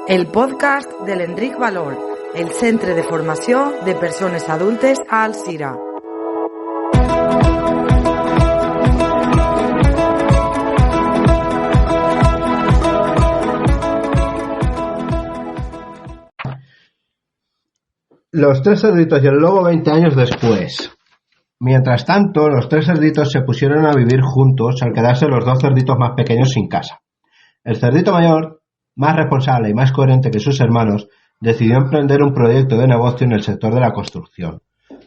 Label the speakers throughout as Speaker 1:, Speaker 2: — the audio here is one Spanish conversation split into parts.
Speaker 1: El podcast de l'Enric Valor, el Centre de Formació de Persones Adultes a Alzira.
Speaker 2: Los tres cerditos y el lobo 20 años después. Mientras tanto, los tres cerditos se pusieron a vivir juntos al quedarse los dos cerditos más pequeños sin casa. El cerdito mayor, más responsable y más coherente que sus hermanos, decidió emprender un proyecto de negocio en el sector de la construcción.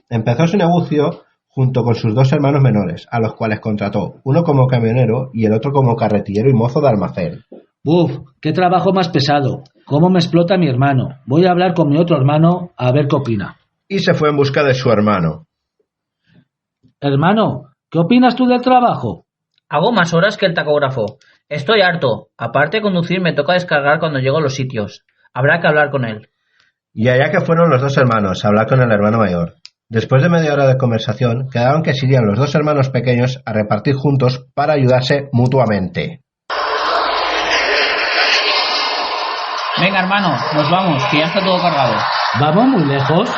Speaker 2: Empezó su negocio junto con sus dos hermanos menores, a los cuales contrató, uno como camionero y el otro como carretillero y mozo de almacén.
Speaker 3: ¡Uf! ¡Qué trabajo más pesado! ¿Cómo me explota mi hermano? Voy a hablar con mi otro hermano a ver qué opina.
Speaker 2: Y se fue en busca de su hermano.
Speaker 3: Hermano, ¿qué opinas tú del trabajo?
Speaker 4: Hago más horas que el tacógrafo. Estoy harto. Aparte de conducir, me toca descargar cuando llego a los sitios. Habrá que hablar con él.
Speaker 2: Y allá que fueron los dos hermanos a hablar con el hermano mayor. Después de media hora de conversación, quedaron que se irían los dos hermanos pequeños a repartir juntos para ayudarse mutuamente.
Speaker 4: Venga, hermano, nos vamos, que ya está todo cargado.
Speaker 3: ¿Vamos muy lejos?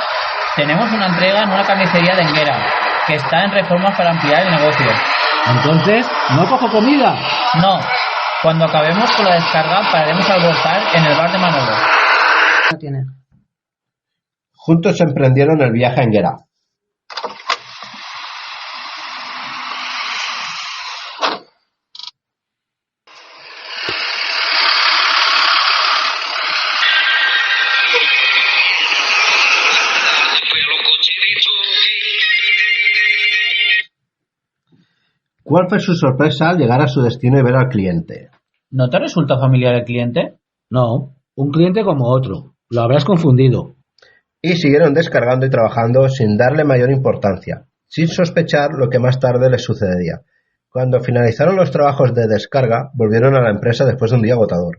Speaker 4: Tenemos una entrega en una carnicería de Enguera, que está en reformas para ampliar el negocio.
Speaker 3: Entonces, ¿no cojo comida?
Speaker 4: No. Cuando acabemos con la descarga, pararemos a almorzar en el bar de Manolo.
Speaker 1: No tiene.
Speaker 2: Juntos emprendieron el viaje a Enguera. ¿Cuál fue su sorpresa al llegar a su destino y ver al cliente?
Speaker 4: ¿No te resulta familiar el cliente?
Speaker 3: No, un cliente como otro. Lo habrás confundido.
Speaker 2: Y siguieron descargando y trabajando sin darle mayor importancia, sin sospechar lo que más tarde les sucedería. Cuando finalizaron los trabajos de descarga, volvieron a la empresa después de un día agotador.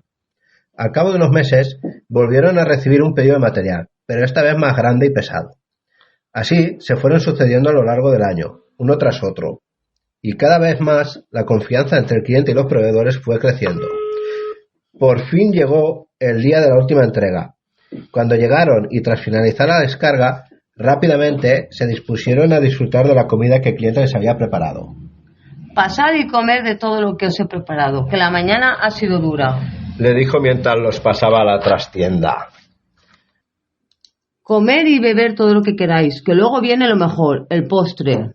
Speaker 2: Al cabo de unos meses, volvieron a recibir un pedido de material, pero esta vez más grande y pesado. Así se fueron sucediendo a lo largo del año, uno tras otro. Y cada vez más la confianza entre el cliente y los proveedores fue creciendo. Por fin llegó el día de la última entrega. Cuando llegaron y tras finalizar la descarga, rápidamente se dispusieron a disfrutar de la comida que el cliente les había preparado.
Speaker 5: Pasad y comer de todo lo que os he preparado, que la mañana ha sido dura.
Speaker 2: Le dijo mientras los pasaba a la trastienda.
Speaker 5: Comer y beber todo lo que queráis, que luego viene lo mejor, el postre.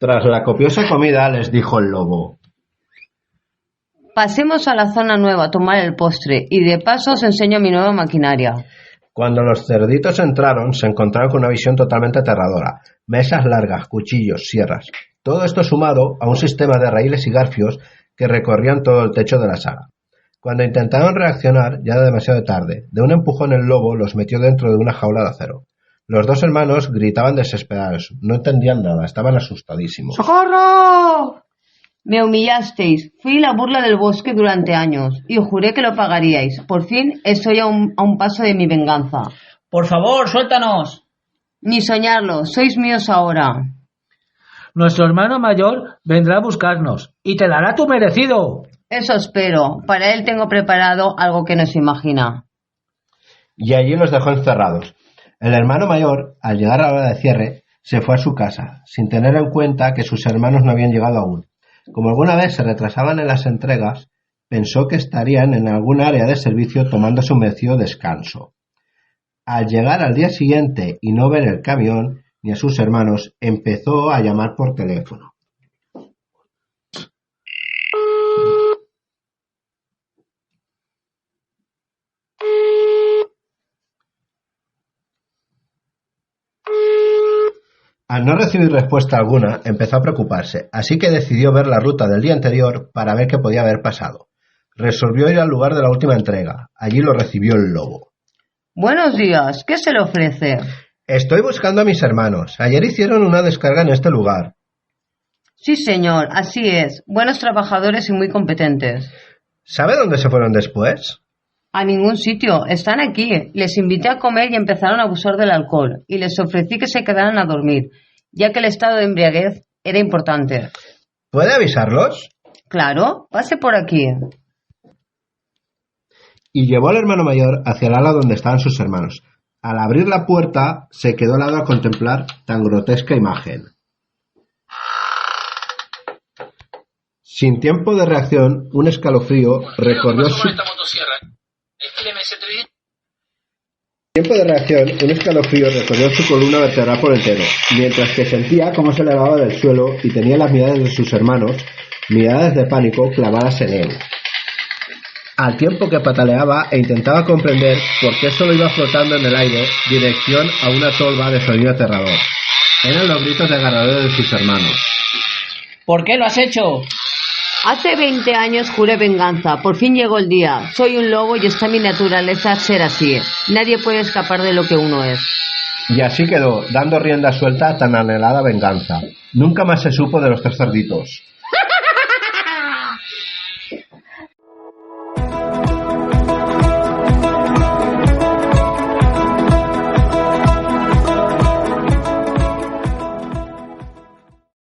Speaker 2: Tras la copiosa comida les dijo el lobo.
Speaker 5: Pasemos a la zona nueva a tomar el postre y de paso os enseño mi nueva maquinaria.
Speaker 2: Cuando los cerditos entraron, se encontraron con una visión totalmente aterradora. Mesas largas, cuchillos, sierras. Todo esto sumado a un sistema de raíles y garfios que recorrían todo el techo de la sala. Cuando intentaron reaccionar, ya era demasiado tarde. De un empujón el lobo los metió dentro de una jaula de acero. Los dos hermanos gritaban desesperados. No entendían nada, estaban asustadísimos.
Speaker 5: ¡Socorro! Me humillasteis. Fui la burla del bosque durante años y juré que lo pagaríais. Por fin estoy a un paso de mi venganza.
Speaker 4: Por favor, suéltanos.
Speaker 5: Ni soñarlo, sois míos ahora.
Speaker 3: Nuestro hermano mayor vendrá a buscarnos y te dará tu merecido.
Speaker 5: Eso espero. Para él tengo preparado algo que no se imagina.
Speaker 2: Y allí los dejó encerrados. El hermano mayor, al llegar a la hora de cierre, se fue a su casa, sin tener en cuenta que sus hermanos no habían llegado aún. Como alguna vez se retrasaban en las entregas, pensó que estarían en algún área de servicio tomándose un merecido descanso. Al llegar al día siguiente y no ver el camión ni a sus hermanos, empezó a llamar por teléfono. Al no recibir respuesta alguna, empezó a preocuparse, así que decidió ver la ruta del día anterior para ver qué podía haber pasado. Resolvió ir al lugar de la última entrega. Allí lo recibió el lobo.
Speaker 5: Buenos días, ¿qué se le ofrece?
Speaker 2: Estoy buscando a mis hermanos. Ayer hicieron una descarga en este lugar.
Speaker 5: Sí, señor, así es. Buenos trabajadores y muy competentes.
Speaker 2: ¿Sabe dónde se fueron después?
Speaker 5: A ningún sitio, están aquí. Les invité a comer y empezaron a abusar del alcohol, y les ofrecí que se quedaran a dormir, ya que el estado de embriaguez era importante.
Speaker 2: ¿Puede avisarlos?
Speaker 5: Claro, pase por aquí.
Speaker 2: Y llevó al hermano mayor hacia el ala donde estaban sus hermanos. Al abrir la puerta, se quedó helado a contemplar tan grotesca imagen. Sin tiempo de reacción, un escalofrío recorrió su... columna vertebral por entero, mientras que sentía cómo se elevaba del suelo y tenía las miradas de sus hermanos, miradas de pánico clavadas en él. Al tiempo que pataleaba e intentaba comprender por qué solo iba flotando en el aire, dirección a una tolva de sonido aterrador. Eran los gritos desgarradores de sus hermanos.
Speaker 4: ¿Por qué lo has hecho?
Speaker 5: Hace 20 años juré venganza. Por fin llegó el día. Soy un lobo y está en mi naturaleza ser así. Nadie puede escapar de lo que uno es.
Speaker 2: Y así quedó, dando rienda suelta a tan anhelada venganza. Nunca más se supo de los 3 cerditos.